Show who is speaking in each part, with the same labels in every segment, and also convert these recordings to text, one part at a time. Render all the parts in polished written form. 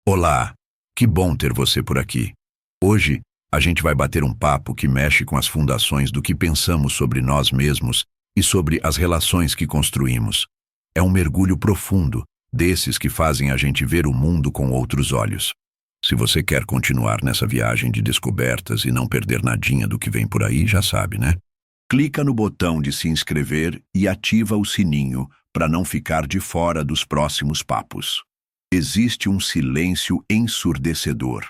Speaker 1: Olá, que bom ter você por aqui. Hoje, a gente vai bater um papo que mexe com as fundações do que pensamos sobre nós mesmos e sobre as relações que construímos. É um mergulho profundo, desses que fazem a gente ver o mundo com outros olhos. Se você quer continuar nessa viagem de descobertas e não perder nadinha do que vem por aí, já sabe, né? Clica no botão de se inscrever e ativa o sininho para não ficar de fora dos próximos papos. Existe um silêncio ensurdecedor,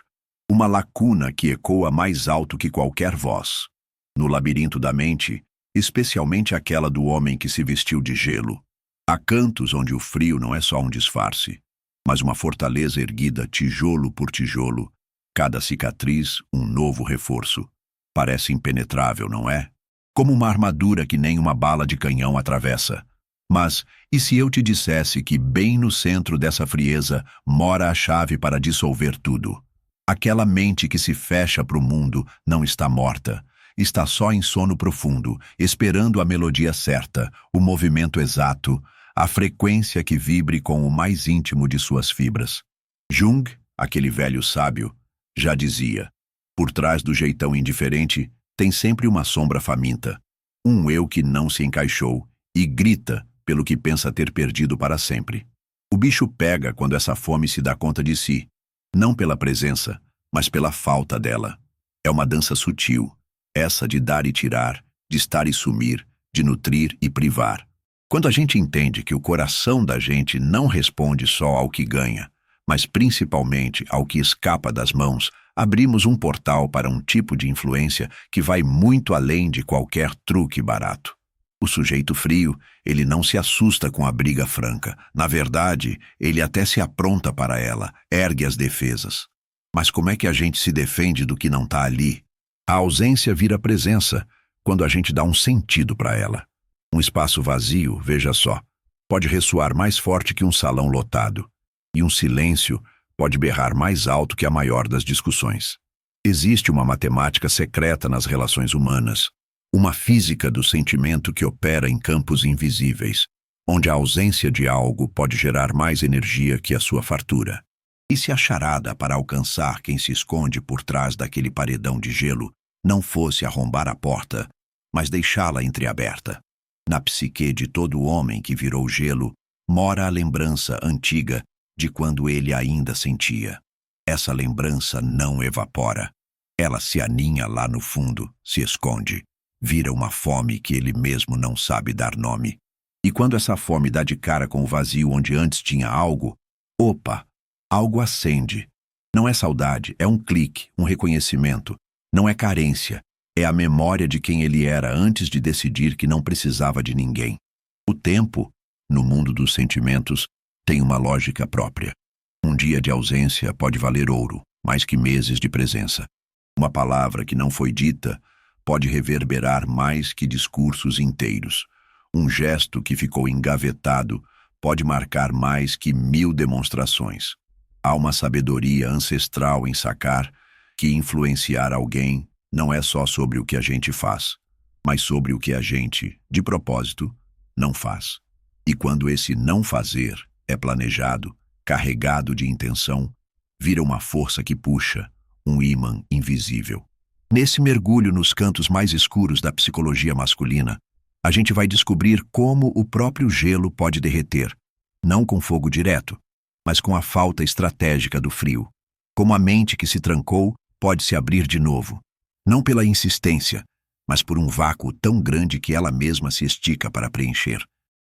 Speaker 1: uma lacuna que ecoa mais alto que qualquer voz. No labirinto da mente, especialmente aquela do homem que se vestiu de gelo, há cantos onde o frio não é só um disfarce, mas uma fortaleza erguida tijolo por tijolo, cada cicatriz um novo reforço. Parece impenetrável, não é? Como uma armadura que nem uma bala de canhão atravessa. Mas, e se eu te dissesse que bem no centro dessa frieza mora a chave para dissolver tudo? Aquela mente que se fecha para o mundo não está morta, está só em sono profundo, esperando a melodia certa, o movimento exato, a frequência que vibre com o mais íntimo de suas fibras. Jung, aquele velho sábio, já dizia: por trás do jeitão indiferente tem sempre uma sombra faminta, um eu que não se encaixou e grita pelo que pensa ter perdido para sempre. O bicho pega quando essa fome se dá conta de si, não pela presença, mas pela falta dela. É uma dança sutil, essa de dar e tirar, de estar e sumir, de nutrir e privar. Quando a gente entende que o coração da gente não responde só ao que ganha, mas principalmente ao que escapa das mãos, abrimos um portal para um tipo de influência que vai muito além de qualquer truque barato. O sujeito frio, ele não se assusta com a briga franca. Na verdade, ele até se apronta para ela, ergue as defesas. Mas como é que a gente se defende do que não está ali? A ausência vira presença quando a gente dá um sentido para ela. Um espaço vazio, veja só, pode ressoar mais forte que um salão lotado. E um silêncio pode berrar mais alto que a maior das discussões. Existe uma matemática secreta nas relações humanas. Uma física do sentimento que opera em campos invisíveis, onde a ausência de algo pode gerar mais energia que a sua fartura. E se a charada para alcançar quem se esconde por trás daquele paredão de gelo não fosse arrombar a porta, mas deixá-la entreaberta? Na psique de todo homem que virou gelo, mora a lembrança antiga de quando ele ainda sentia. Essa lembrança não evapora. Ela se aninha lá no fundo, se esconde. Vira uma fome que ele mesmo não sabe dar nome. E quando essa fome dá de cara com o vazio onde antes tinha algo, opa, algo acende. Não é saudade, é um clique, um reconhecimento. Não é carência, é a memória de quem ele era antes de decidir que não precisava de ninguém. O tempo, no mundo dos sentimentos, tem uma lógica própria. Um dia de ausência pode valer ouro, mais que meses de presença. Uma palavra que não foi dita pode reverberar mais que discursos inteiros. Um gesto que ficou engavetado pode marcar mais que 1000 demonstrações. Há uma sabedoria ancestral em sacar que influenciar alguém não é só sobre o que a gente faz, mas sobre o que a gente, de propósito, não faz. E quando esse não fazer é planejado, carregado de intenção, vira uma força que puxa, um ímã invisível. Nesse mergulho nos cantos mais escuros da psicologia masculina, a gente vai descobrir como o próprio gelo pode derreter, não com fogo direto, mas com a falta estratégica do frio. Como a mente que se trancou pode se abrir de novo, não pela insistência, mas por um vácuo tão grande que ela mesma se estica para preencher.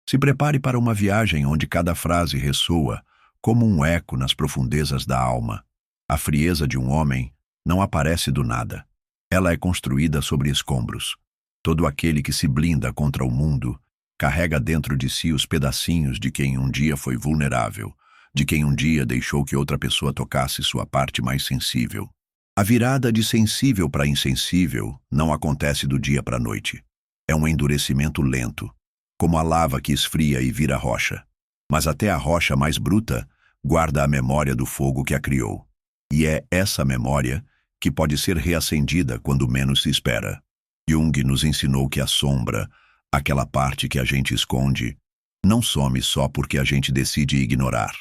Speaker 1: Se prepare para uma viagem onde cada frase ressoa como um eco nas profundezas da alma. A frieza de um homem não aparece do nada. Ela é construída sobre escombros. Todo aquele que se blinda contra o mundo carrega dentro de si os pedacinhos de quem um dia foi vulnerável, de quem um dia deixou que outra pessoa tocasse sua parte mais sensível. A virada de sensível para insensível não acontece do dia para a noite. É um endurecimento lento, como a lava que esfria e vira rocha. Mas até a rocha mais bruta guarda a memória do fogo que a criou. E é essa memória que pode ser reacendida quando menos se espera. Jung nos ensinou que a sombra, aquela parte que a gente esconde, não some só porque a gente decide ignorar.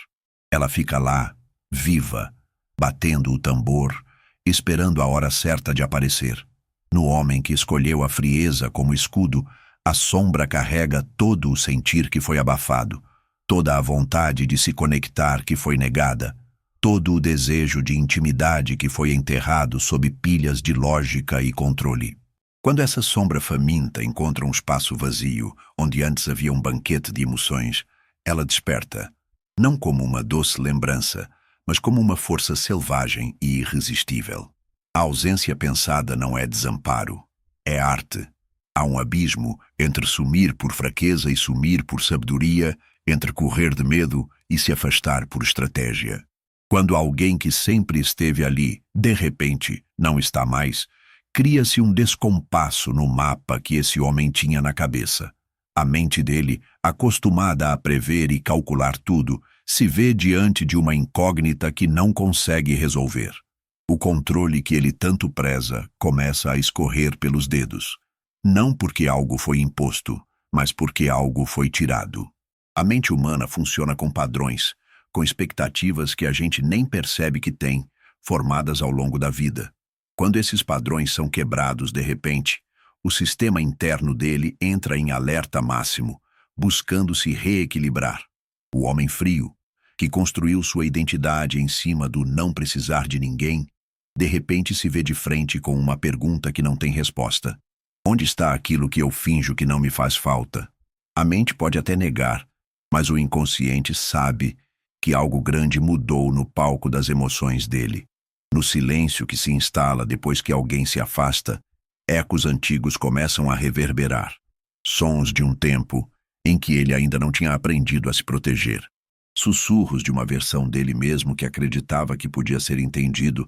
Speaker 1: Ela fica lá, viva, batendo o tambor, esperando a hora certa de aparecer. No homem que escolheu a frieza como escudo, a sombra carrega todo o sentir que foi abafado, toda a vontade de se conectar que foi negada, todo o desejo de intimidade que foi enterrado sob pilhas de lógica e controle. Quando essa sombra faminta encontra um espaço vazio, onde antes havia um banquete de emoções, ela desperta, não como uma doce lembrança, mas como uma força selvagem e irresistível. A ausência pensada não é desamparo, é arte. Há um abismo entre sumir por fraqueza e sumir por sabedoria, entre correr de medo e se afastar por estratégia. Quando alguém que sempre esteve ali, de repente, não está mais, cria-se um descompasso no mapa que esse homem tinha na cabeça. A mente dele, acostumada a prever e calcular tudo, se vê diante de uma incógnita que não consegue resolver. O controle que ele tanto preza começa a escorrer pelos dedos. Não porque algo foi imposto, mas porque algo foi tirado. A mente humana funciona com padrões, com expectativas que a gente nem percebe que tem, formadas ao longo da vida. Quando esses padrões são quebrados de repente, o sistema interno dele entra em alerta máximo, buscando se reequilibrar. O homem frio, que construiu sua identidade em cima do não precisar de ninguém, de repente se vê de frente com uma pergunta que não tem resposta. Onde está aquilo que eu finjo que não me faz falta? A mente pode até negar, mas o inconsciente sabe que algo grande mudou no palco das emoções dele. No silêncio que se instala depois que alguém se afasta, ecos antigos começam a reverberar. Sons de um tempo em que ele ainda não tinha aprendido a se proteger. Sussurros de uma versão dele mesmo que acreditava que podia ser entendido,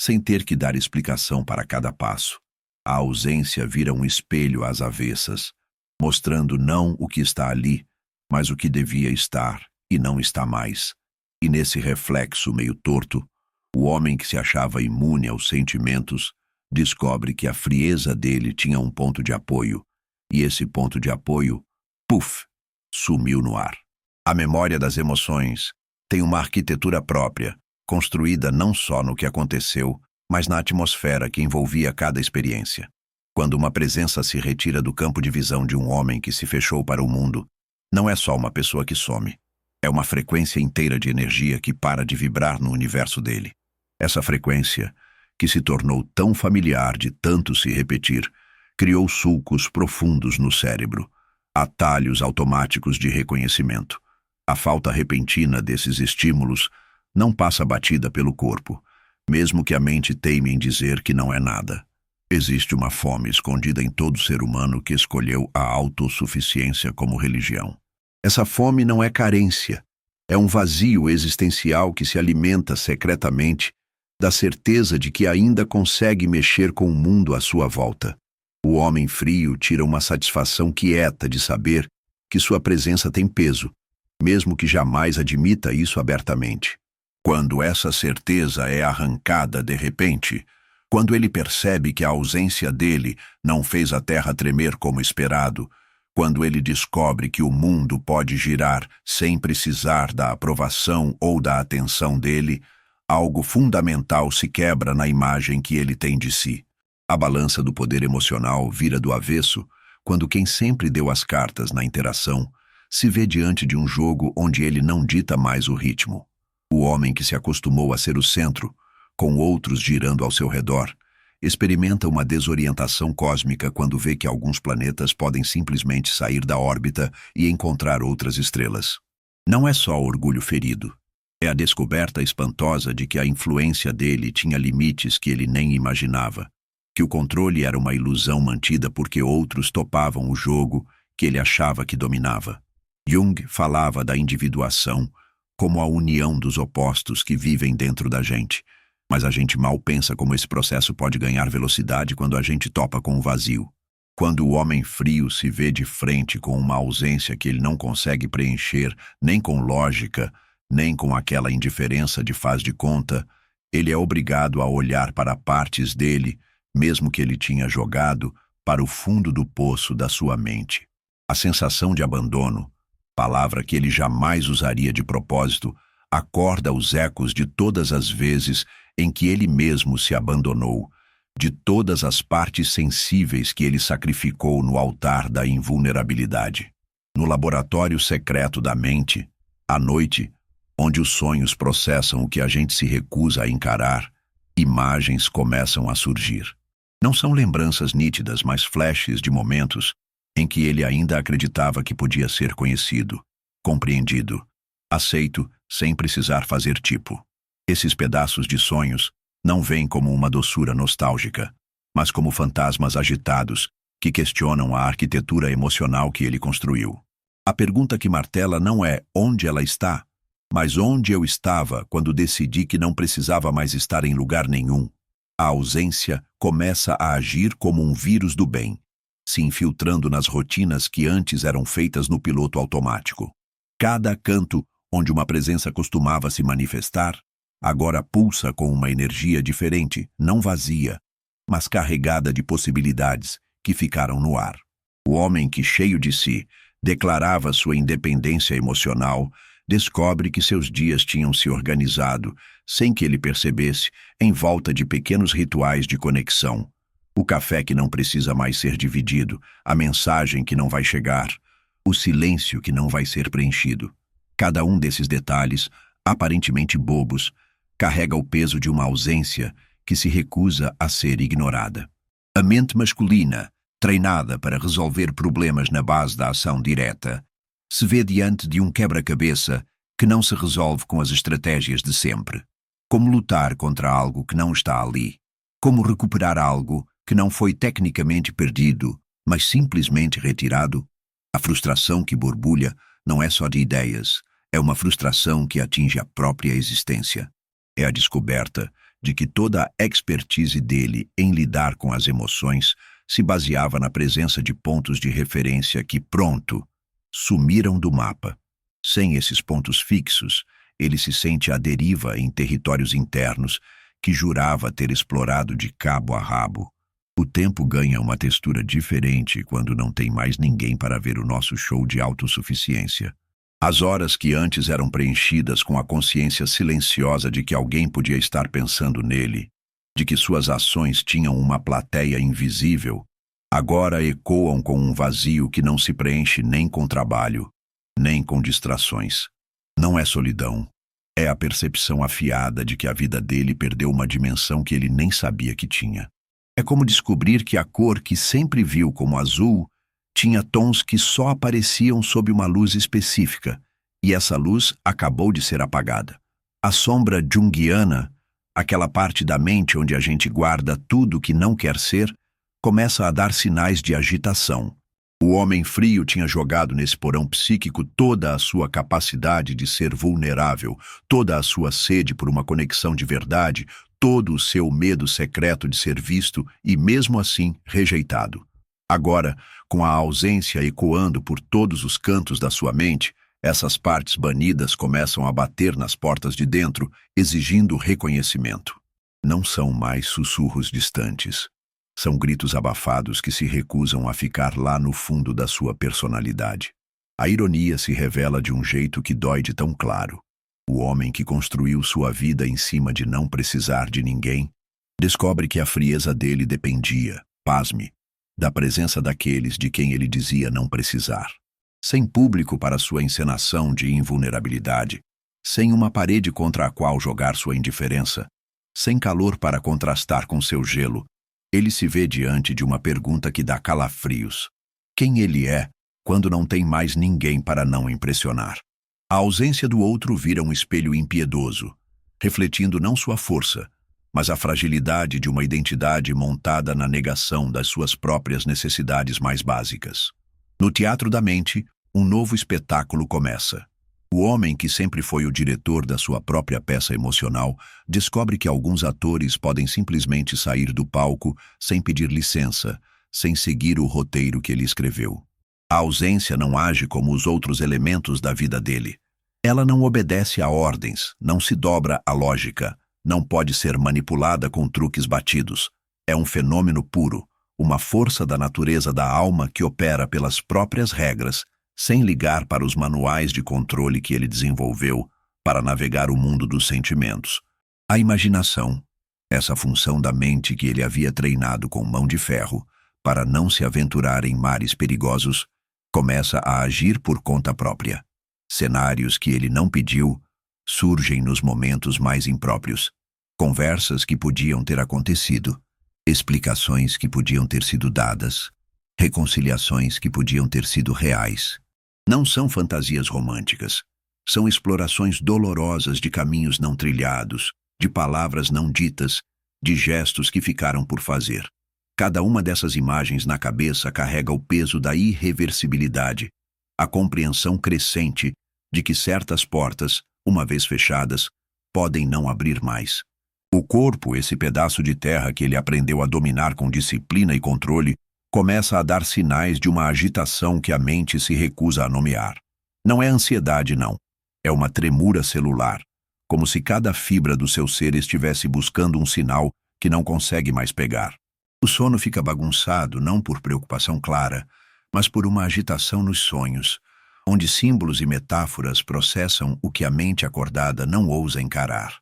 Speaker 1: sem ter que dar explicação para cada passo. A ausência vira um espelho às avessas, mostrando não o que está ali, mas o que devia estar e não está mais. E nesse reflexo meio torto, o homem que se achava imune aos sentimentos descobre que a frieza dele tinha um ponto de apoio, e esse ponto de apoio, puf, sumiu no ar. A memória das emoções tem uma arquitetura própria, construída não só no que aconteceu, mas na atmosfera que envolvia cada experiência. Quando uma presença se retira do campo de visão de um homem que se fechou para o mundo, não é só uma pessoa que some. É uma frequência inteira de energia que para de vibrar no universo dele. Essa frequência, que se tornou tão familiar de tanto se repetir, criou sulcos profundos no cérebro, atalhos automáticos de reconhecimento. A falta repentina desses estímulos não passa batida pelo corpo, mesmo que a mente teime em dizer que não é nada. Existe uma fome escondida em todo ser humano que escolheu a autossuficiência como religião. Essa fome não é carência, é um vazio existencial que se alimenta secretamente da certeza de que ainda consegue mexer com o mundo à sua volta. O homem frio tira uma satisfação quieta de saber que sua presença tem peso, mesmo que jamais admita isso abertamente. Quando essa certeza é arrancada de repente, quando ele percebe que a ausência dele não fez a terra tremer como esperado, quando ele descobre que o mundo pode girar sem precisar da aprovação ou da atenção dele, algo fundamental se quebra na imagem que ele tem de si. A balança do poder emocional vira do avesso quando quem sempre deu as cartas na interação se vê diante de um jogo onde ele não dita mais o ritmo. O homem que se acostumou a ser o centro, com outros girando ao seu redor, experimenta uma desorientação cósmica quando vê que alguns planetas podem simplesmente sair da órbita e encontrar outras estrelas. Não é só orgulho ferido. É a descoberta espantosa de que a influência dele tinha limites que ele nem imaginava, que o controle era uma ilusão mantida porque outros topavam o jogo que ele achava que dominava. Jung falava da individuação como a união dos opostos que vivem dentro da gente, mas a gente mal pensa como esse processo pode ganhar velocidade quando a gente topa com o vazio. Quando o homem frio se vê de frente com uma ausência que ele não consegue preencher nem com lógica, nem com aquela indiferença de faz de conta, ele é obrigado a olhar para partes dele, mesmo que ele tinha jogado, para o fundo do poço da sua mente. A sensação de abandono, palavra que ele jamais usaria de propósito, acorda os ecos de todas as vezes em que ele mesmo se abandonou, de todas as partes sensíveis que ele sacrificou no altar da invulnerabilidade. No laboratório secreto da mente, à noite, onde os sonhos processam o que a gente se recusa a encarar, imagens começam a surgir. Não são lembranças nítidas, mas flashes de momentos em que ele ainda acreditava que podia ser conhecido, compreendido, aceito sem precisar fazer tipo. Esses pedaços de sonhos não vêm como uma doçura nostálgica, mas como fantasmas agitados que questionam a arquitetura emocional que ele construiu. A pergunta que martela não é onde ela está, mas onde eu estava quando decidi que não precisava mais estar em lugar nenhum. A ausência começa a agir como um vírus do bem, se infiltrando nas rotinas que antes eram feitas no piloto automático. Cada canto onde uma presença costumava se manifestar, agora pulsa com uma energia diferente, não vazia, mas carregada de possibilidades que ficaram no ar. O homem que, cheio de si, declarava sua independência emocional, descobre que seus dias tinham se organizado, sem que ele percebesse, em volta de pequenos rituais de conexão. O café que não precisa mais ser dividido, a mensagem que não vai chegar, o silêncio que não vai ser preenchido. Cada um desses detalhes, aparentemente bobos, carrega o peso de uma ausência que se recusa a ser ignorada. A mente masculina, treinada para resolver problemas na base da ação direta, se vê diante de um quebra-cabeça que não se resolve com as estratégias de sempre. Como lutar contra algo que não está ali? Como recuperar algo que não foi tecnicamente perdido, mas simplesmente retirado? A frustração que borbulha não é só de ideias, é uma frustração que atinge a própria existência. É a descoberta de que toda a expertise dele em lidar com as emoções se baseava na presença de pontos de referência que, pronto, sumiram do mapa. Sem esses pontos fixos, ele se sente à deriva em territórios internos que jurava ter explorado de cabo a rabo. O tempo ganha uma textura diferente quando não tem mais ninguém para ver o nosso show de autossuficiência. As horas que antes eram preenchidas com a consciência silenciosa de que alguém podia estar pensando nele, de que suas ações tinham uma plateia invisível, agora ecoam com um vazio que não se preenche nem com trabalho, nem com distrações. Não é solidão, é a percepção afiada de que a vida dele perdeu uma dimensão que ele nem sabia que tinha. É como descobrir que a cor que sempre viu como azul tinha tons que só apareciam sob uma luz específica, e essa luz acabou de ser apagada. A sombra junguiana, aquela parte da mente onde a gente guarda tudo que não quer ser, começa a dar sinais de agitação. O homem frio tinha jogado nesse porão psíquico toda a sua capacidade de ser vulnerável, toda a sua sede por uma conexão de verdade, todo o seu medo secreto de ser visto e, mesmo assim, rejeitado. Agora, com a ausência ecoando por todos os cantos da sua mente, essas partes banidas começam a bater nas portas de dentro, exigindo reconhecimento. Não são mais sussurros distantes. São gritos abafados que se recusam a ficar lá no fundo da sua personalidade. A ironia se revela de um jeito que dói de tão claro. O homem que construiu sua vida em cima de não precisar de ninguém, descobre que a frieza dele dependia, pasme, da presença daqueles de quem ele dizia não precisar. Sem público para sua encenação de invulnerabilidade, sem uma parede contra a qual jogar sua indiferença, sem calor para contrastar com seu gelo, ele se vê diante de uma pergunta que dá calafrios. Quem ele é quando não tem mais ninguém para não impressionar? A ausência do outro vira um espelho impiedoso, refletindo não sua força, mas a fragilidade de uma identidade montada na negação das suas próprias necessidades mais básicas. No teatro da mente, um novo espetáculo começa. O homem que sempre foi o diretor da sua própria peça emocional descobre que alguns atores podem simplesmente sair do palco sem pedir licença, sem seguir o roteiro que ele escreveu. A ausência não age como os outros elementos da vida dele. Ela não obedece a ordens, não se dobra à lógica, não pode ser manipulada com truques batidos. É um fenômeno puro, uma força da natureza da alma que opera pelas próprias regras, sem ligar para os manuais de controle que ele desenvolveu, para navegar o mundo dos sentimentos. A imaginação, essa função da mente que ele havia treinado com mão de ferro para não se aventurar em mares perigosos, começa a agir por conta própria. Cenários que ele não pediu surgem nos momentos mais impróprios. Conversas que podiam ter acontecido, explicações que podiam ter sido dadas, reconciliações que podiam ter sido reais. Não são fantasias românticas. São explorações dolorosas de caminhos não trilhados, de palavras não ditas, de gestos que ficaram por fazer. Cada uma dessas imagens na cabeça carrega o peso da irreversibilidade, a compreensão crescente de que certas portas, uma vez fechadas, podem não abrir mais. O corpo, esse pedaço de terra que ele aprendeu a dominar com disciplina e controle, começa a dar sinais de uma agitação que a mente se recusa a nomear. Não é ansiedade, não. É uma tremura celular, como se cada fibra do seu ser estivesse buscando um sinal que não consegue mais pegar. O sono fica bagunçado não por preocupação clara, mas por uma agitação nos sonhos, onde símbolos e metáforas processam o que a mente acordada não ousa encarar.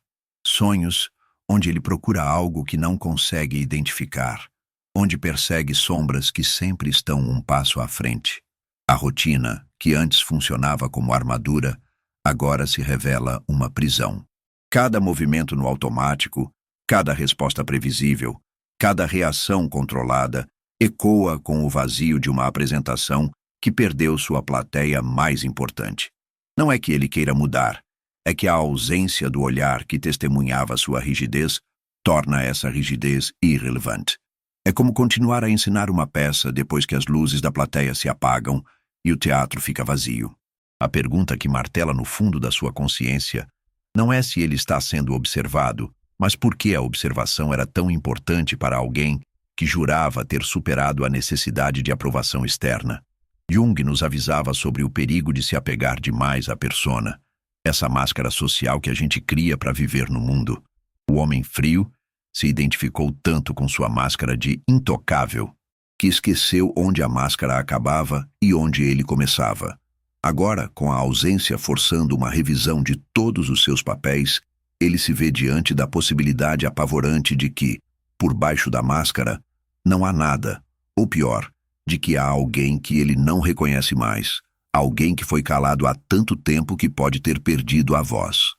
Speaker 1: Sonhos onde ele procura algo que não consegue identificar, onde persegue sombras que sempre estão um passo à frente. A rotina, que antes funcionava como armadura, agora se revela uma prisão. Cada movimento no automático, cada resposta previsível, cada reação controlada ecoa com o vazio de uma apresentação que perdeu sua plateia mais importante. Não é que ele queira mudar, é que a ausência do olhar que testemunhava sua rigidez torna essa rigidez irrelevante. É como continuar a ensinar uma peça depois que as luzes da plateia se apagam e o teatro fica vazio. A pergunta que martela no fundo da sua consciência não é se ele está sendo observado, mas por que a observação era tão importante para alguém que jurava ter superado a necessidade de aprovação externa. Jung nos avisava sobre o perigo de se apegar demais à persona, essa máscara social que a gente cria para viver no mundo. O homem frio se identificou tanto com sua máscara de intocável que esqueceu onde a máscara acabava e onde ele começava. Agora, com a ausência forçando uma revisão de todos os seus papéis, ele se vê diante da possibilidade apavorante de que, por baixo da máscara, não há nada, ou pior, de que há alguém que ele não reconhece mais, alguém que foi calado há tanto tempo que pode ter perdido a voz.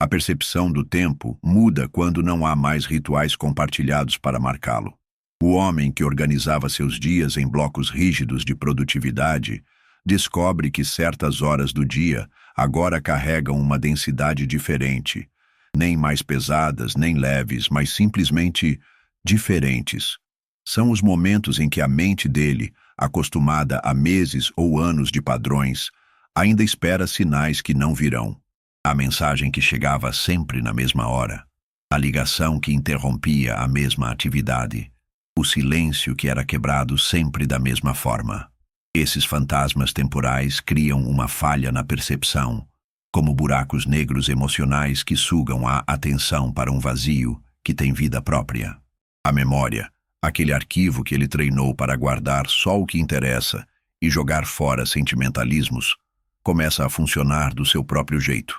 Speaker 1: A percepção do tempo muda quando não há mais rituais compartilhados para marcá-lo. O homem que organizava seus dias em blocos rígidos de produtividade descobre que certas horas do dia agora carregam uma densidade diferente, nem mais pesadas nem leves, mas simplesmente diferentes. São os momentos em que a mente dele, acostumada a meses ou anos de padrões, ainda espera sinais que não virão. A mensagem que chegava sempre na mesma hora, a ligação que interrompia a mesma atividade, o silêncio que era quebrado sempre da mesma forma. Esses fantasmas temporais criam uma falha na percepção, como buracos negros emocionais que sugam a atenção para um vazio que tem vida própria. A memória, aquele arquivo que ele treinou para guardar só o que interessa e jogar fora sentimentalismos, começa a funcionar do seu próprio jeito.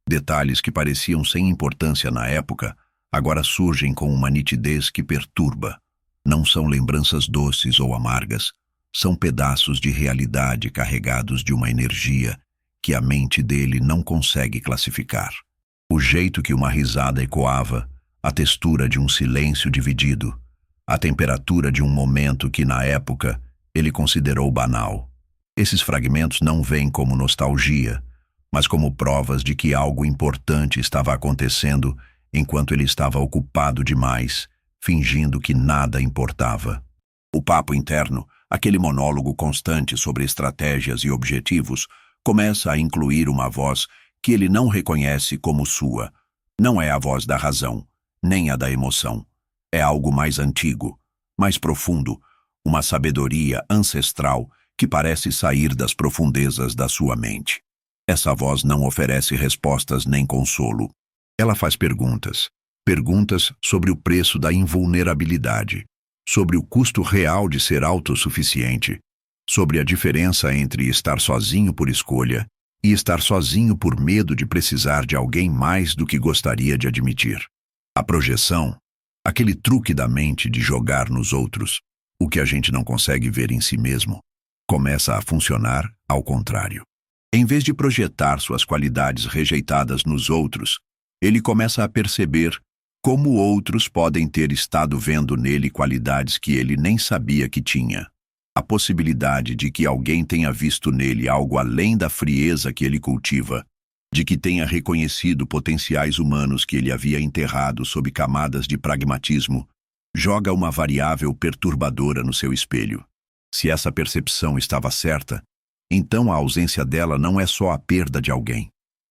Speaker 1: Detalhes que pareciam sem importância na época, agora surgem com uma nitidez que perturba. Não são lembranças doces ou amargas, são pedaços de realidade carregados de uma energia que a mente dele não consegue classificar. O jeito que uma risada ecoava, a textura de um silêncio dividido, a temperatura de um momento que, na época, ele considerou banal. Esses fragmentos não vêm como nostalgia, mas como provas de que algo importante estava acontecendo enquanto ele estava ocupado demais, fingindo que nada importava. O papo interno, aquele monólogo constante sobre estratégias e objetivos, começa a incluir uma voz que ele não reconhece como sua. Não é a voz da razão, nem a da emoção. É algo mais antigo, mais profundo, uma sabedoria ancestral que parece sair das profundezas da sua mente. Essa voz não oferece respostas nem consolo. Ela faz perguntas. Perguntas sobre o preço da invulnerabilidade, sobre o custo real de ser autossuficiente, sobre a diferença entre estar sozinho por escolha e estar sozinho por medo de precisar de alguém mais do que gostaria de admitir. A projeção, aquele truque da mente de jogar nos outros o que a gente não consegue ver em si mesmo, começa a funcionar ao contrário. Em vez de projetar suas qualidades rejeitadas nos outros, ele começa a perceber como outros podem ter estado vendo nele qualidades que ele nem sabia que tinha. A possibilidade de que alguém tenha visto nele algo além da frieza que ele cultiva, de que tenha reconhecido potenciais humanos que ele havia enterrado sob camadas de pragmatismo, joga uma variável perturbadora no seu espelho. Se essa percepção estava certa, então a ausência dela não é só a perda de alguém.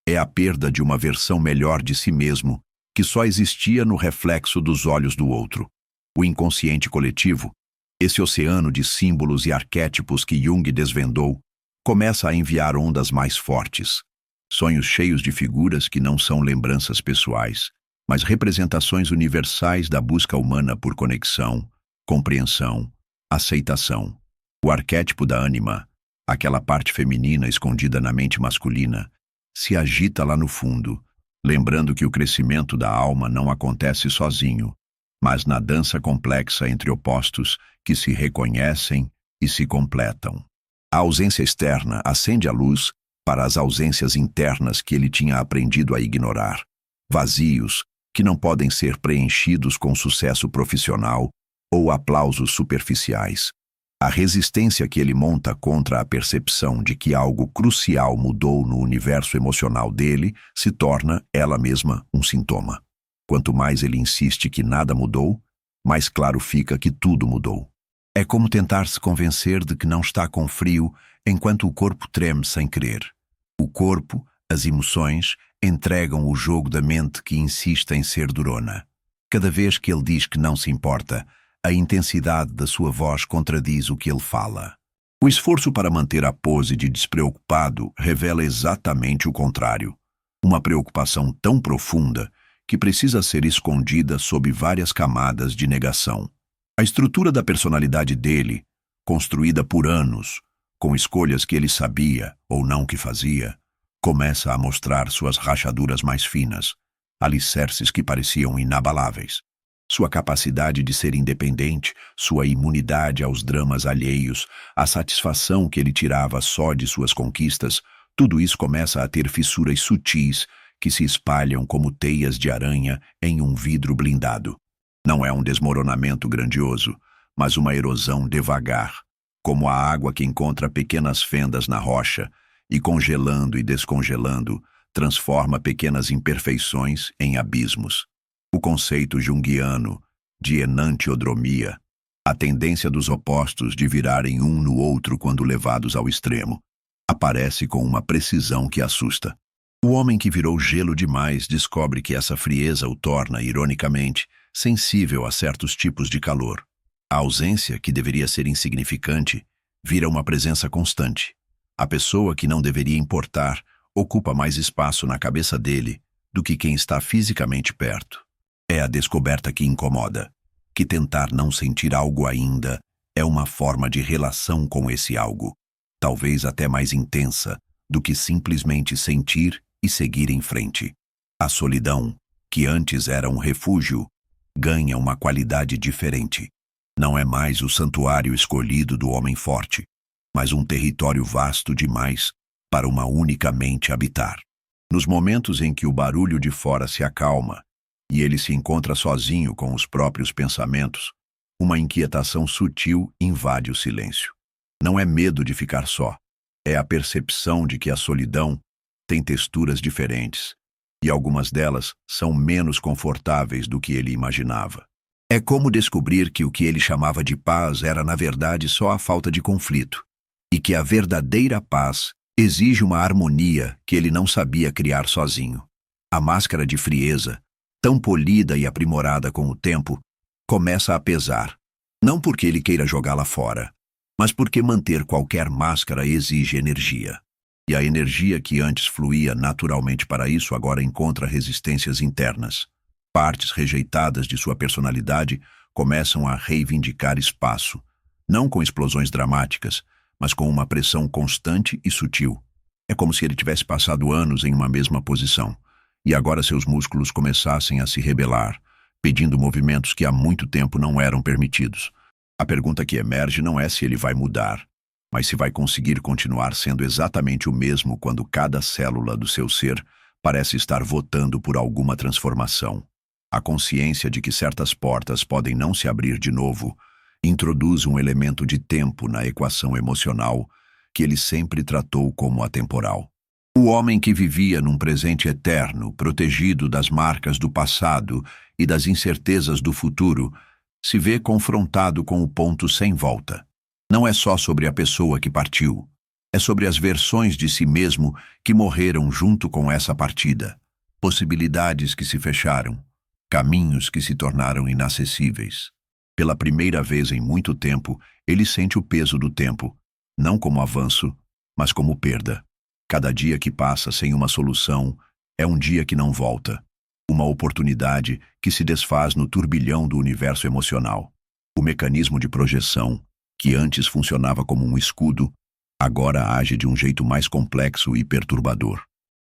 Speaker 1: É a perda de uma versão melhor de si mesmo, que só existia no reflexo dos olhos do outro. O inconsciente coletivo, esse oceano de símbolos e arquétipos que Jung desvendou, começa a enviar ondas mais fortes. Sonhos cheios de figuras que não são lembranças pessoais, mas representações universais da busca humana por conexão, compreensão, aceitação. O arquétipo da ânima, aquela parte feminina escondida na mente masculina, se agita lá no fundo, lembrando que o crescimento da alma não acontece sozinho, mas na dança complexa entre opostos que se reconhecem e se completam. A ausência externa acende a luz para as ausências internas que ele tinha aprendido a ignorar, vazios que não podem ser preenchidos com sucesso profissional ou aplausos superficiais. A resistência que ele monta contra a percepção de que algo crucial mudou no universo emocional dele se torna, ela mesma, um sintoma. Quanto mais ele insiste que nada mudou, mais claro fica que tudo mudou. É como tentar se convencer de que não está com frio enquanto o corpo treme sem querer. O corpo, as emoções, entregam o jogo da mente que insiste em ser durona. Cada vez que ele diz que não se importa, a intensidade da sua voz contradiz o que ele fala. O esforço para manter a pose de despreocupado revela exatamente o contrário. Uma preocupação tão profunda que precisa ser escondida sob várias camadas de negação. A estrutura da personalidade dele, construída por anos, com escolhas que ele sabia ou não que fazia, começa a mostrar suas rachaduras mais finas, alicerces que pareciam inabaláveis. Sua capacidade de ser independente, sua imunidade aos dramas alheios, a satisfação que ele tirava só de suas conquistas, tudo isso começa a ter fissuras sutis que se espalham como teias de aranha em um vidro blindado. Não é um desmoronamento grandioso, mas uma erosão devagar, como a água que encontra pequenas fendas na rocha e, congelando e descongelando, transforma pequenas imperfeições em abismos. O conceito junguiano de enantiodromia, a tendência dos opostos de virarem um no outro quando levados ao extremo, aparece com uma precisão que assusta. O homem que virou gelo demais descobre que essa frieza o torna, ironicamente, sensível a certos tipos de calor. A ausência, que deveria ser insignificante, vira uma presença constante. A pessoa que não deveria importar ocupa mais espaço na cabeça dele do que quem está fisicamente perto. É a descoberta que incomoda, que tentar não sentir algo ainda é uma forma de relação com esse algo, talvez até mais intensa do que simplesmente sentir e seguir em frente. A solidão, que antes era um refúgio, ganha uma qualidade diferente. Não é mais o santuário escolhido do homem forte, mas um território vasto demais para uma única mente habitar. Nos momentos em que o barulho de fora se acalma e ele se encontra sozinho com os próprios pensamentos, uma inquietação sutil invade o silêncio. Não é medo de ficar só, é a percepção de que a solidão tem texturas diferentes, e algumas delas são menos confortáveis do que ele imaginava. É como descobrir que o que ele chamava de paz era, na verdade, só a falta de conflito, e que a verdadeira paz exige uma harmonia que ele não sabia criar sozinho. A máscara de frieza, tão polida e aprimorada com o tempo, começa a pesar, não porque ele queira jogá-la fora, mas porque manter qualquer máscara exige energia. E a energia que antes fluía naturalmente para isso agora encontra resistências internas. Partes rejeitadas de sua personalidade começam a reivindicar espaço, não com explosões dramáticas, mas com uma pressão constante e sutil. É como se ele tivesse passado anos em uma mesma posição, e agora seus músculos começassem a se rebelar, pedindo movimentos que há muito tempo não eram permitidos. A pergunta que emerge não é se ele vai mudar, mas se vai conseguir continuar sendo exatamente o mesmo quando cada célula do seu ser parece estar votando por alguma transformação. A consciência de que certas portas podem não se abrir de novo introduz um elemento de tempo na equação emocional que ele sempre tratou como atemporal. O homem que vivia num presente eterno, protegido das marcas do passado e das incertezas do futuro, se vê confrontado com o ponto sem volta. Não é só sobre a pessoa que partiu, é sobre as versões de si mesmo que morreram junto com essa partida, possibilidades que se fecharam, caminhos que se tornaram inacessíveis. Pela primeira vez em muito tempo, ele sente o peso do tempo, não como avanço, mas como perda. Cada dia que passa sem uma solução é um dia que não volta, uma oportunidade que se desfaz no turbilhão do universo emocional. O mecanismo de projeção, que antes funcionava como um escudo, agora age de um jeito mais complexo e perturbador.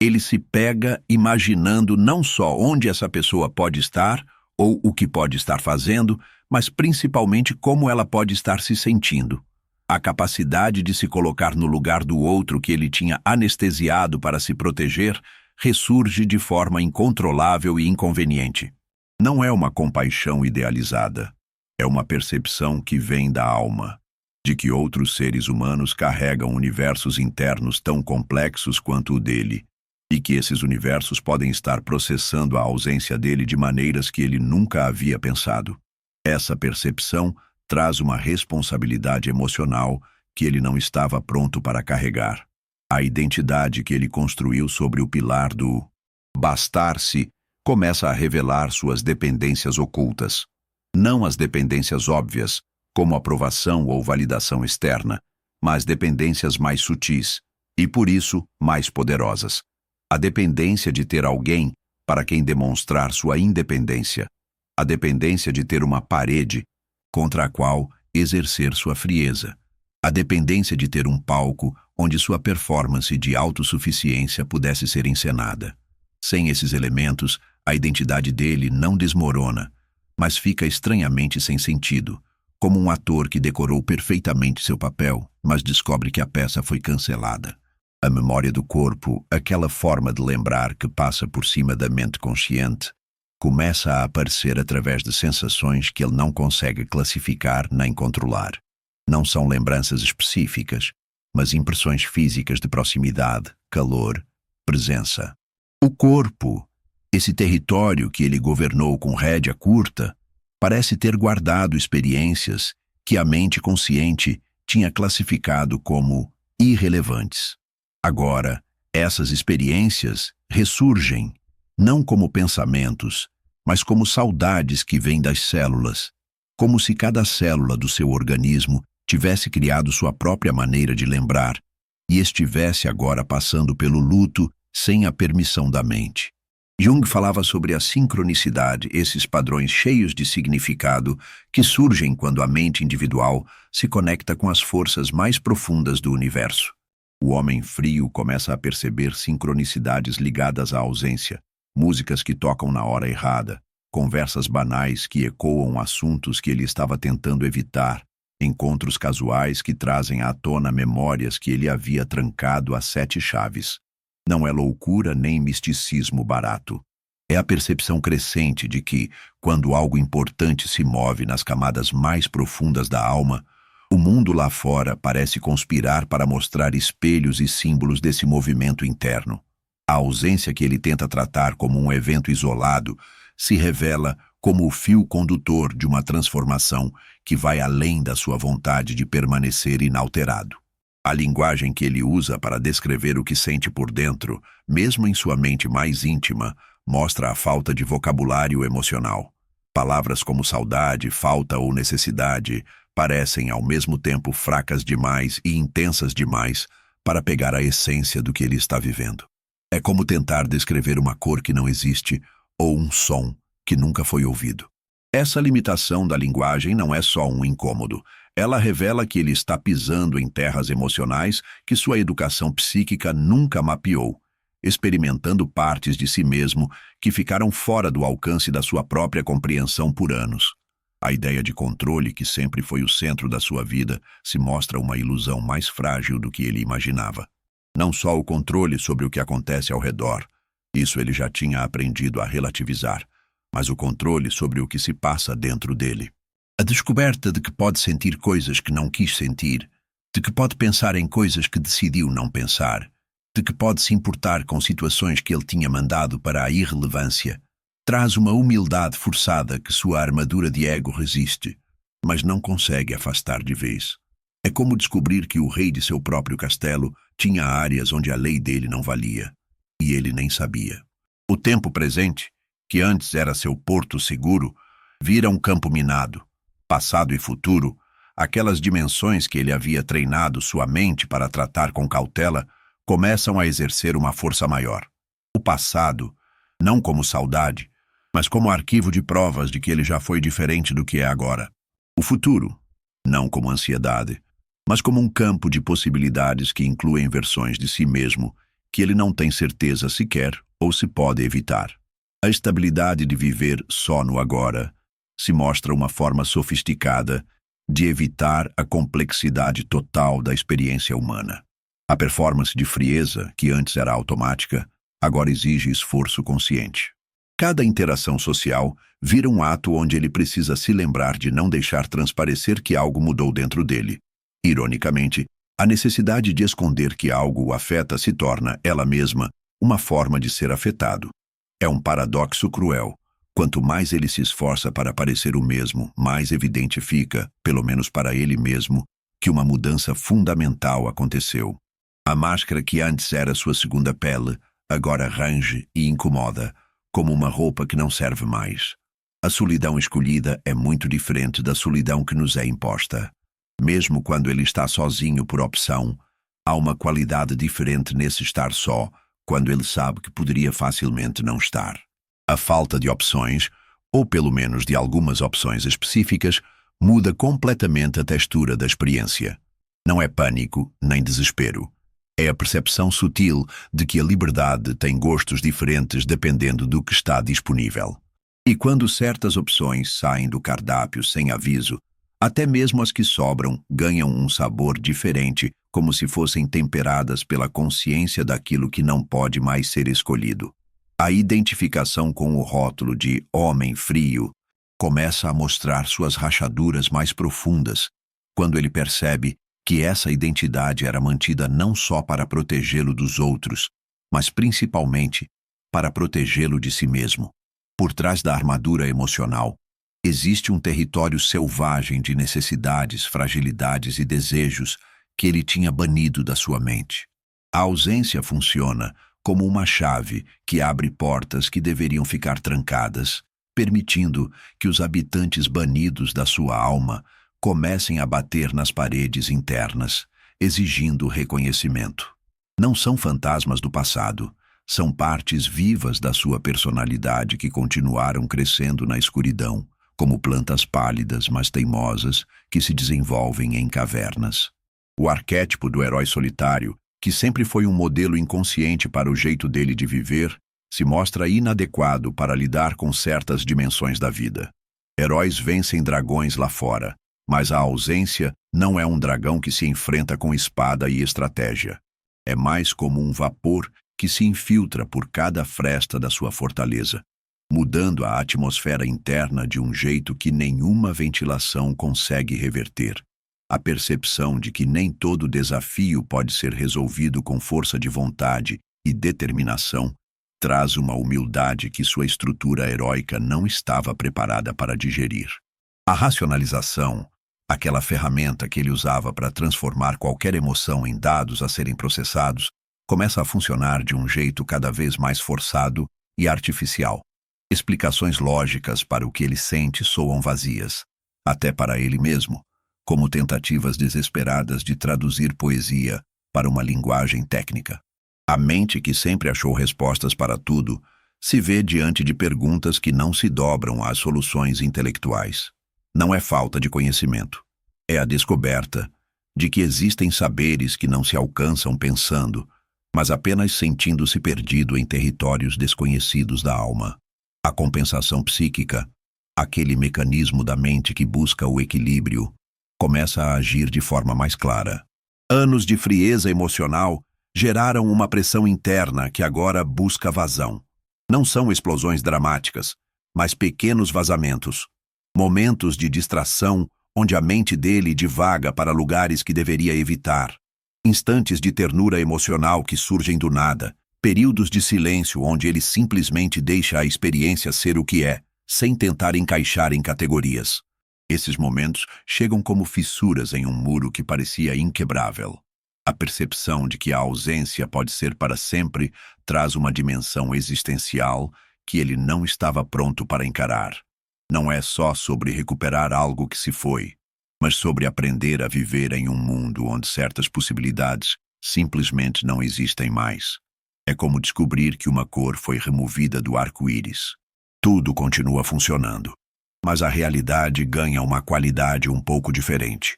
Speaker 1: Ele se pega imaginando não só onde essa pessoa pode estar ou o que pode estar fazendo, mas principalmente como ela pode estar se sentindo. A capacidade de se colocar no lugar do outro que ele tinha anestesiado para se proteger ressurge de forma incontrolável e inconveniente. Não é uma compaixão idealizada, é uma percepção que vem da alma, de que outros seres humanos carregam universos internos tão complexos quanto o dele, e que esses universos podem estar processando a ausência dele de maneiras que ele nunca havia pensado. Essa percepção traz uma responsabilidade emocional que ele não estava pronto para carregar. A identidade que ele construiu sobre o pilar do bastar-se começa a revelar suas dependências ocultas. Não as dependências óbvias, como aprovação ou validação externa, mas dependências mais sutis e, por isso, mais poderosas. A dependência de ter alguém para quem demonstrar sua independência. A dependência de ter uma parede contra a qual exercer sua frieza. A dependência de ter um palco onde sua performance de autossuficiência pudesse ser encenada. Sem esses elementos, a identidade dele não desmorona, mas fica estranhamente sem sentido, como um ator que decorou perfeitamente seu papel, mas descobre que a peça foi cancelada. A memória do corpo, aquela forma de lembrar que passa por cima da mente consciente, começa a aparecer através de sensações que ele não consegue classificar nem controlar. Não são lembranças específicas, mas impressões físicas de proximidade, calor, presença. O corpo, esse território que ele governou com rédea curta, parece ter guardado experiências que a mente consciente tinha classificado como irrelevantes. Agora, essas experiências ressurgem, não como pensamentos, mas como saudades que vêm das células, como se cada célula do seu organismo tivesse criado sua própria maneira de lembrar e estivesse agora passando pelo luto sem a permissão da mente. Jung falava sobre a sincronicidade, esses padrões cheios de significado que surgem quando a mente individual se conecta com as forças mais profundas do universo. O homem frio começa a perceber sincronicidades ligadas à ausência, músicas que tocam na hora errada, conversas banais que ecoam assuntos que ele estava tentando evitar, encontros casuais que trazem à tona memórias que ele havia trancado a 7 chaves. Não é loucura nem misticismo barato. É a percepção crescente de que, quando algo importante se move nas camadas mais profundas da alma, o mundo lá fora parece conspirar para mostrar espelhos e símbolos desse movimento interno. A ausência que ele tenta tratar como um evento isolado se revela como o fio condutor de uma transformação que vai além da sua vontade de permanecer inalterado. A linguagem que ele usa para descrever o que sente por dentro, mesmo em sua mente mais íntima, mostra a falta de vocabulário emocional. Palavras como saudade, falta ou necessidade parecem ao mesmo tempo fracas demais e intensas demais para pegar a essência do que ele está vivendo. É como tentar descrever uma cor que não existe ou um som que nunca foi ouvido. Essa limitação da linguagem não é só um incômodo, Ela revela que ele está pisando em terras emocionais que sua educação psíquica nunca mapeou, experimentando partes de si mesmo que ficaram fora do alcance da sua própria compreensão por anos. A ideia de controle, que sempre foi o centro da sua vida, se mostra uma ilusão mais frágil do que ele imaginava. Não só o controle sobre o que acontece ao redor, isso ele já tinha aprendido a relativizar, mas o controle sobre o que se passa dentro dele. A descoberta de que pode sentir coisas que não quis sentir, de que pode pensar em coisas que decidiu não pensar, de que pode se importar com situações que ele tinha mandado para a irrelevância, traz uma humildade forçada que sua armadura de ego resiste, mas não consegue afastar de vez. É como descobrir que o rei de seu próprio castelo tinha áreas onde a lei dele não valia, e ele nem sabia. O tempo presente, que antes era seu porto seguro, vira um campo minado. Passado e futuro, aquelas dimensões que ele havia treinado sua mente para tratar com cautela, começam a exercer uma força maior. O passado, não como saudade, mas como arquivo de provas de que ele já foi diferente do que é agora. O futuro, não como ansiedade, mas como um campo de possibilidades que incluem versões de si mesmo que ele não tem certeza se quer ou se pode evitar. A estabilidade de viver só no agora se mostra uma forma sofisticada de evitar a complexidade total da experiência humana. A performance de frieza, que antes era automática, agora exige esforço consciente. Cada interação social vira um ato onde ele precisa se lembrar de não deixar transparecer que algo mudou dentro dele. Ironicamente, a necessidade de esconder que algo o afeta se torna, ela mesma, uma forma de ser afetado. É um paradoxo cruel. Quanto mais ele se esforça para parecer o mesmo, mais evidente fica, pelo menos para ele mesmo, que uma mudança fundamental aconteceu. A máscara que antes era sua segunda pele, agora range e incomoda, como uma roupa que não serve mais. A solidão escolhida é muito diferente da solidão que nos é imposta. Mesmo quando ele está sozinho por opção, há uma qualidade diferente nesse estar só, quando ele sabe que poderia facilmente não estar. A falta de opções, ou pelo menos de algumas opções específicas, muda completamente a textura da experiência. Não é pânico, nem desespero. É a percepção sutil de que a liberdade tem gostos diferentes dependendo do que está disponível. E quando certas opções saem do cardápio sem aviso, até mesmo as que sobram ganham um sabor diferente, como se fossem temperadas pela consciência daquilo que não pode mais ser escolhido. A identificação com o rótulo de homem frio começa a mostrar suas rachaduras mais profundas, quando ele percebe que essa identidade era mantida não só para protegê-lo dos outros, mas principalmente para protegê-lo de si mesmo. Por trás da armadura emocional, existe um território selvagem de necessidades, fragilidades e desejos que ele tinha banido da sua mente. A ausência funciona como uma chave que abre portas que deveriam ficar trancadas, permitindo que os habitantes banidos da sua alma comecem a bater nas paredes internas, exigindo reconhecimento. Não são fantasmas do passado, são partes vivas da sua personalidade que continuaram crescendo na escuridão, como plantas pálidas, mas teimosas, que se desenvolvem em cavernas. O arquétipo do herói solitário, que sempre foi um modelo inconsciente para o jeito dele de viver, se mostra inadequado para lidar com certas dimensões da vida. Heróis vencem dragões lá fora, mas a ausência não é um dragão que se enfrenta com espada e estratégia. É mais como um vapor que se infiltra por cada fresta da sua fortaleza, mudando a atmosfera interna de um jeito que nenhuma ventilação consegue reverter. A percepção de que nem todo desafio pode ser resolvido com força de vontade e determinação traz uma humildade que sua estrutura heróica não estava preparada para digerir. A racionalização, aquela ferramenta que ele usava para transformar qualquer emoção em dados a serem processados, começa a funcionar de um jeito cada vez mais forçado e artificial. Explicações lógicas para o que ele sente soam vazias, até para ele mesmo, como tentativas desesperadas de traduzir poesia para uma linguagem técnica. A mente, que sempre achou respostas para tudo, se vê diante de perguntas que não se dobram às soluções intelectuais. Não é falta de conhecimento, É a descoberta de que existem saberes que não se alcançam pensando, mas apenas sentindo-se perdido em territórios desconhecidos da alma. A compensação psíquica, aquele mecanismo da mente que busca o equilíbrio, começa a agir de forma mais clara. Anos de frieza emocional geraram uma pressão interna que agora busca vazão. Não são explosões dramáticas, mas pequenos vazamentos, momentos de distração onde a mente dele divaga para lugares que deveria evitar, instantes de ternura emocional que surgem do nada, períodos de silêncio onde ele simplesmente deixa a experiência ser o que é, sem tentar encaixar em categorias. Esses momentos chegam como fissuras em um muro que parecia inquebrável. A percepção de que a ausência pode ser para sempre traz uma dimensão existencial que ele não estava pronto para encarar. Não é só sobre recuperar algo que se foi, mas sobre aprender a viver em um mundo onde certas possibilidades simplesmente não existem mais. É como descobrir que uma cor foi removida do arco-íris. Tudo continua funcionando, mas a realidade ganha uma qualidade um pouco diferente.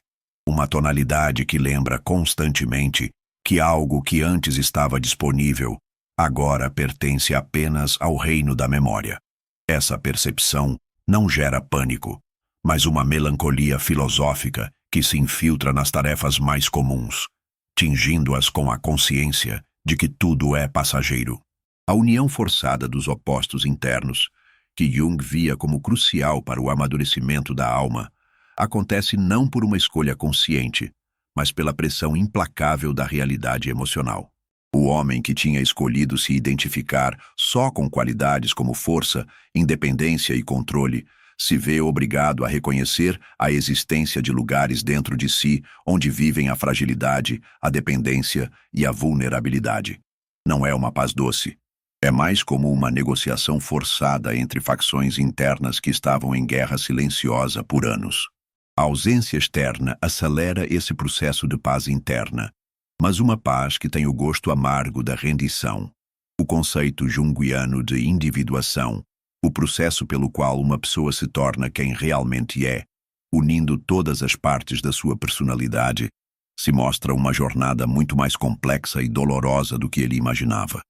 Speaker 1: Uma tonalidade que lembra constantemente que algo que antes estava disponível agora pertence apenas ao reino da memória. Essa percepção não gera pânico, mas uma melancolia filosófica que se infiltra nas tarefas mais comuns, tingindo-as com a consciência de que tudo é passageiro. A união forçada dos opostos internos, que Jung via como crucial para o amadurecimento da alma, acontece não por uma escolha consciente, mas pela pressão implacável da realidade emocional. O homem que tinha escolhido se identificar só com qualidades como força, independência e controle, se vê obrigado a reconhecer a existência de lugares dentro de si onde vivem a fragilidade, a dependência e a vulnerabilidade. Não é uma paz doce. É mais como uma negociação forçada entre facções internas que estavam em guerra silenciosa por anos. A ausência externa acelera esse processo de paz interna, mas uma paz que tem o gosto amargo da rendição. O conceito junguiano de individuação, o processo pelo qual uma pessoa se torna quem realmente é, unindo todas as partes da sua personalidade, se mostra uma jornada muito mais complexa e dolorosa do que ele imaginava.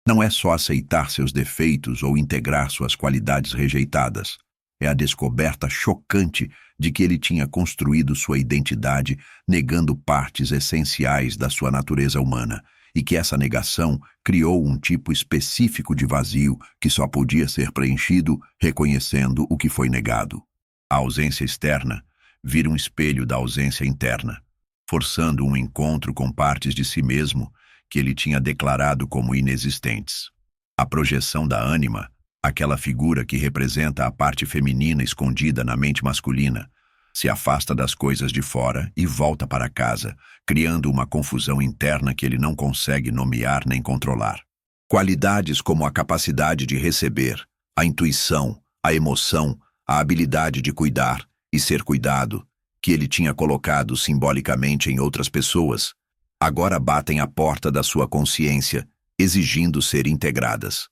Speaker 1: Não é só aceitar seus defeitos ou integrar suas qualidades rejeitadas. É a descoberta chocante de que ele tinha construído sua identidade negando partes essenciais da sua natureza humana, e que essa negação criou um tipo específico de vazio que só podia ser preenchido reconhecendo o que foi negado. A ausência externa vira um espelho da ausência interna, forçando um encontro com partes de si mesmo que ele tinha declarado como inexistentes. A projeção da ânima, aquela figura que representa a parte feminina escondida na mente masculina, se afasta das coisas de fora e volta para casa, criando uma confusão interna que ele não consegue nomear nem controlar. Qualidades como a capacidade de receber, a intuição, a emoção, a habilidade de cuidar e ser cuidado, que ele tinha colocado simbolicamente em outras pessoas, agora batem à porta da sua consciência, exigindo ser integradas.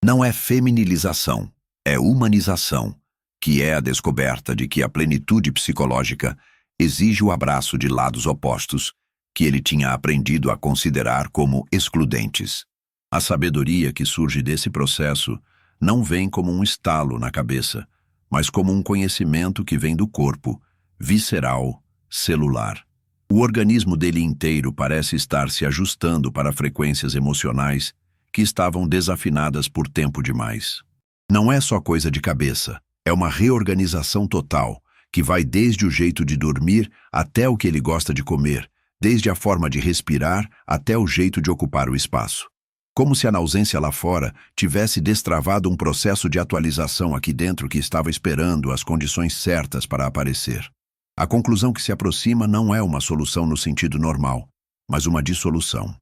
Speaker 1: Não é feminilização, é humanização, que é a descoberta de que a plenitude psicológica exige o abraço de lados opostos, que ele tinha aprendido a considerar como excludentes. A sabedoria que surge desse processo não vem como um estalo na cabeça, mas como um conhecimento que vem do corpo, visceral, celular. O organismo dele inteiro parece estar se ajustando para frequências emocionais que estavam desafinadas por tempo demais. Não é só coisa de cabeça, é uma reorganização total, que vai desde o jeito de dormir até o que ele gosta de comer, desde a forma de respirar até o jeito de ocupar o espaço. Como se a ausência lá fora tivesse destravado um processo de atualização aqui dentro que estava esperando as condições certas para aparecer. A conclusão que se aproxima não é uma solução no sentido normal, mas uma dissolução.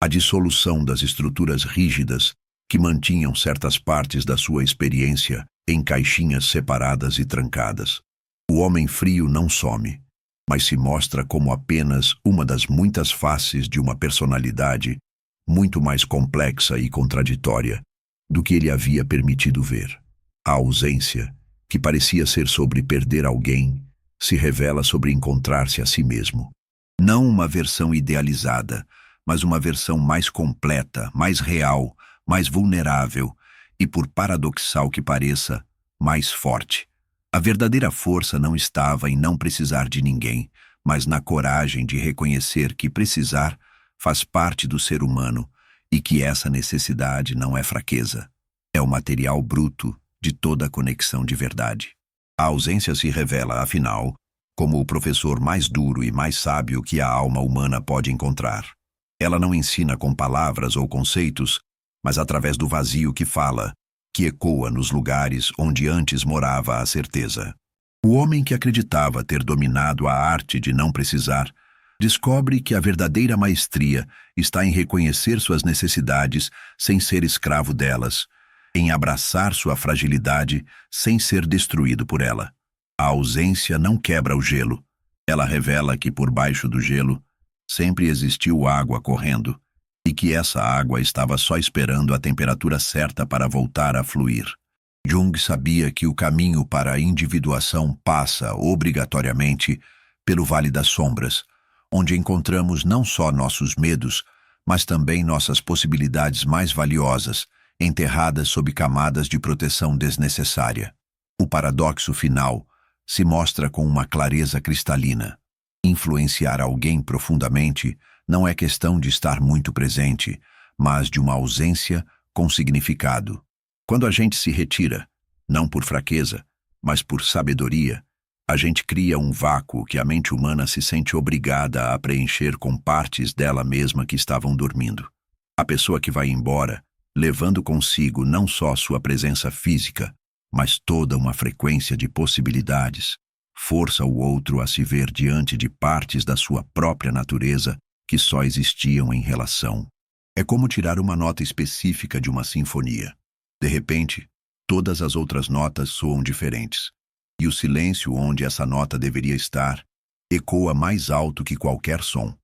Speaker 1: A dissolução das estruturas rígidas que mantinham certas partes da sua experiência em caixinhas separadas e trancadas. O homem frio não some, mas se mostra como apenas uma das muitas faces de uma personalidade muito mais complexa e contraditória do que ele havia permitido ver. A ausência, que parecia ser sobre perder alguém, se revela sobre encontrar-se a si mesmo. Não uma versão idealizada, mas uma versão mais completa, mais real, mais vulnerável e, por paradoxal que pareça, mais forte. A verdadeira força não estava em não precisar de ninguém, mas na coragem de reconhecer que precisar faz parte do ser humano e que essa necessidade não é fraqueza. É o material bruto de toda a conexão de verdade. A ausência se revela, afinal, como o professor mais duro e mais sábio que a alma humana pode encontrar. Ela não ensina com palavras ou conceitos, mas através do vazio que fala, que ecoa nos lugares onde antes morava a certeza. O homem que acreditava ter dominado a arte de não precisar, descobre que a verdadeira maestria está em reconhecer suas necessidades sem ser escravo delas, em abraçar sua fragilidade sem ser destruído por ela. A ausência não quebra o gelo. Ela revela que por baixo do gelo sempre existiu água correndo e que essa água estava só esperando a temperatura certa para voltar a fluir. Jung sabia que o caminho para a individuação passa, obrigatoriamente, pelo Vale das Sombras, onde encontramos não só nossos medos, mas também nossas possibilidades mais valiosas, enterradas sob camadas de proteção desnecessária. O paradoxo final se mostra com uma clareza cristalina. Influenciar alguém profundamente não é questão de estar muito presente, mas de uma ausência com significado. Quando a gente se retira, não por fraqueza, mas por sabedoria, a gente cria um vácuo que a mente humana se sente obrigada a preencher com partes dela mesma que estavam dormindo. A pessoa que vai embora, levando consigo não só sua presença física, mas toda uma frequência de possibilidades, força o outro a se ver diante de partes da sua própria natureza que só existiam em relação. É como tirar uma nota específica de uma sinfonia. De repente, todas as outras notas soam diferentes, e o silêncio onde essa nota deveria estar ecoa mais alto que qualquer som.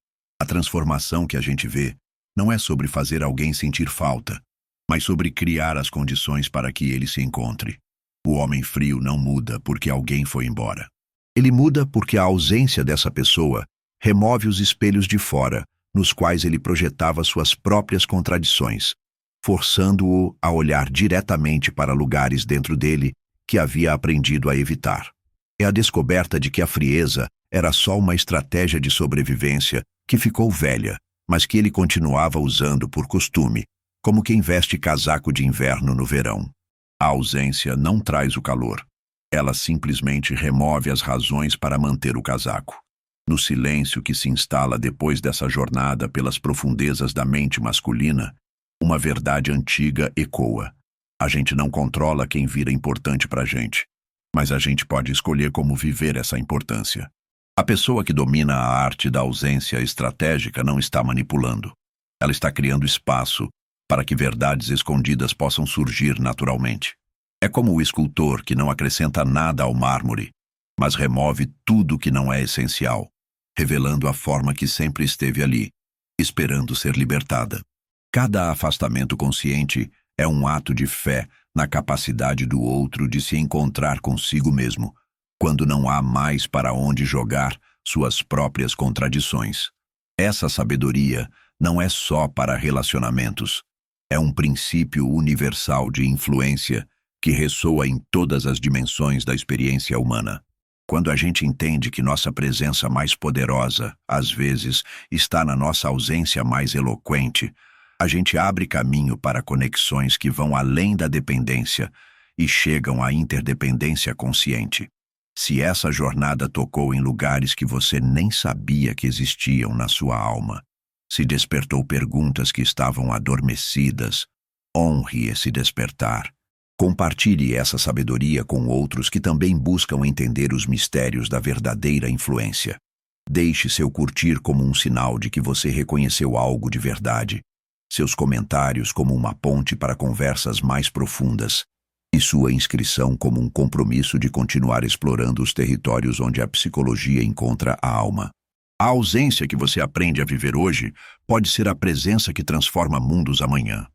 Speaker 1: A transformação que a gente vê não é sobre fazer alguém sentir falta, mas sobre criar as condições para que ele se encontre. O homem frio não muda porque alguém foi embora. Ele muda porque a ausência dessa pessoa remove os espelhos de fora, nos quais ele projetava suas próprias contradições, forçando-o a olhar diretamente para lugares dentro dele que havia aprendido a evitar. É a descoberta de que a frieza era só uma estratégia de sobrevivência que ficou velha, mas que ele continuava usando por costume, como quem veste casaco de inverno no verão. A ausência não traz o calor. Ela simplesmente remove as razões para manter o casaco. No silêncio que se instala depois dessa jornada pelas profundezas da mente masculina, uma verdade antiga ecoa. A gente não controla quem vira importante pra gente, mas a gente pode escolher como viver essa importância. A pessoa que domina a arte da ausência estratégica não está manipulando. Ela está criando espaço para que verdades escondidas possam surgir naturalmente. É como o escultor que não acrescenta nada ao mármore, mas remove tudo que não é essencial, revelando a forma que sempre esteve ali, esperando ser libertada. Cada afastamento consciente é um ato de fé na capacidade do outro de se encontrar consigo mesmo, quando não há mais para onde jogar suas próprias contradições. Essa sabedoria não é só para relacionamentos. É um princípio universal de influência que ressoa em todas as dimensões da experiência humana. Quando a gente entende que nossa presença mais poderosa, às vezes, está na nossa ausência mais eloquente, a gente abre caminho para conexões que vão além da dependência e chegam à interdependência consciente. Se essa jornada tocou em lugares que você nem sabia que existiam na sua alma, se despertou perguntas que estavam adormecidas, honre esse despertar. Compartilhe essa sabedoria com outros que também buscam entender os mistérios da verdadeira influência. Deixe seu curtir como um sinal de que você reconheceu algo de verdade, seus comentários como uma ponte para conversas mais profundas, e sua inscrição como um compromisso de continuar explorando os territórios onde a psicologia encontra a alma. A ausência que você aprende a viver hoje pode ser a presença que transforma mundos amanhã.